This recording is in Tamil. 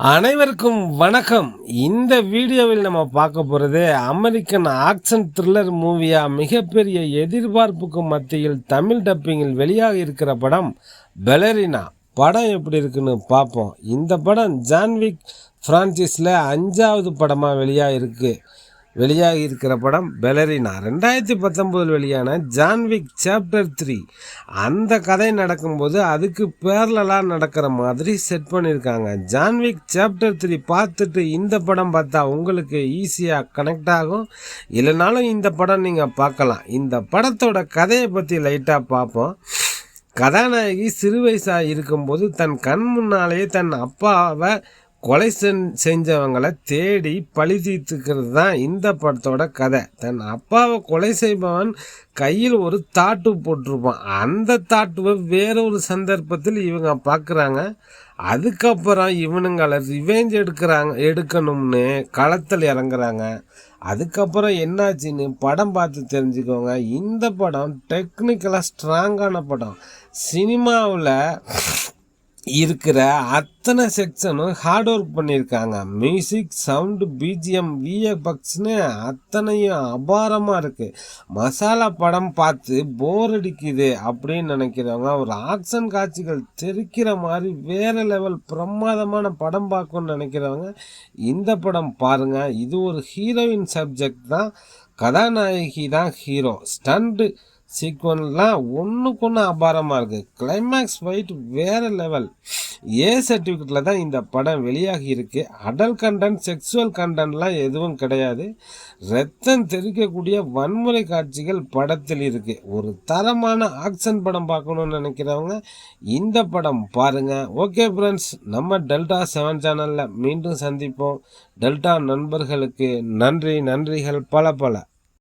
அனைவருக்கும் வணக்கம். இந்த வீடியோவில் நம்ம பார்க்க போகிறது அமெரிக்கன் ஆக்ஷன் த்ரில்லர் மூவியா மிகப்பெரிய எதிர்பார்ப்புக்கு மத்தியில் தமிழ் டப்பிங்கில் வெளியாக இருக்கிற படம் பெலரினா. படம் எப்படி இருக்குன்னு பார்ப்போம். இந்த படம் ஜான்விக் ஃப்ரான்ச்சைஸில் 5வது படமாக வெளியாகி இருக்கிற படம் பெலரினா. 2019 வெளியான ஜான்விக் சாப்டர் 3 அந்த கதை நடக்கும்போது அதுக்கு பேரலாக நடக்கிற மாதிரி செட் பண்ணியிருக்காங்க. ஜான்விக் சாப்டர் 3 பார்த்துட்டு இந்த படம் பார்த்தா உங்களுக்கு ஈஸியாக கனெக்ட் ஆகும். இல்லைனாலும் இந்த படம் நீங்கள் பார்க்கலாம். இந்த படத்தோட கதையை பற்றி லைட்டாக பார்ப்போம். கதாநாயகி சிறு வயசாக இருக்கும்போது தன் கண் முன்னாலேயே தன் அப்பாவை கொலை செஞ்சவங்களை தேடி பழி தீர்த்துக்கிறது தான் இந்த படத்தோட கதை. தன் அப்பாவை கொலை செய்பவன் கையில் ஒரு தாட்டு போட்டிருப்பான். அந்த தாட்டுவை வேறொரு சந்தர்ப்பத்தில் இவங்க பார்க்குறாங்க. அதுக்கப்புறம் இவனுங்களை ரிவெஞ்ச் எடுக்கணும்னு களத்தில் இறங்குறாங்க. அதுக்கப்புறம் என்னாச்சுன்னு படம் பார்த்து தெரிஞ்சுக்கோங்க. இந்த படம் டெக்னிக்கலாக ஸ்ட்ராங்கான படம். சினிமாவில் இருக்கிற அத்தனை செக்ஷனும் ஹார்ட் ஒர்க் பண்ணியிருக்காங்க. மியூசிக், சவுண்டு, பிஜிஎம், விஎஃப்எக்ஸ்னு அத்தனையும் அபாரமாக இருக்குது. மசாலா படம் பார்த்து போர் அடிக்குது அப்படின்னு நினைக்கிறவங்க, ஒரு ஆக்ஷன் காட்சிகள் தெரிக்கிற மாதிரி வேறு லெவல் பிரமாதமான படம் பார்க்கணுன்னு நினைக்கிறவங்க இந்த படம் பாருங்கள். இது ஒரு ஹீரோயின் சப்ஜெக்ட் தான். கதாநாயகி தான் ஹீரோ. ஸ்டண்ட்டு சீக்வன்ஸ்லாம் ஒன்றுக்கு ஒன்று அபாரமாக இருக்குது. கிளைமேக்ஸ் ஃபைட் வேறு லெவல். சர்டிஃபிகேட்டில் தான் இந்த படம் வெளியாகி இருக்குது. அடல்ட் கண்டென்ட், செக்ஸுவல் கண்டென்ட்லாம் எதுவும் கிடையாது. ரத்தம் தெரிக்கக்கூடிய வன்முறை காட்சிகள் படத்தில் இருக்குது. ஒரு தரமான ஆக்ஷன் படம் பார்க்கணுன்னு நினைக்கிறவங்க இந்த படம் பாருங்கள். ஓகே ஃப்ரெண்ட்ஸ், நம்ம டெல்டா 7 சேனலில் மீண்டும் சந்திப்போம். டெல்டா நண்பர்களுக்கு நன்றிகள் பல.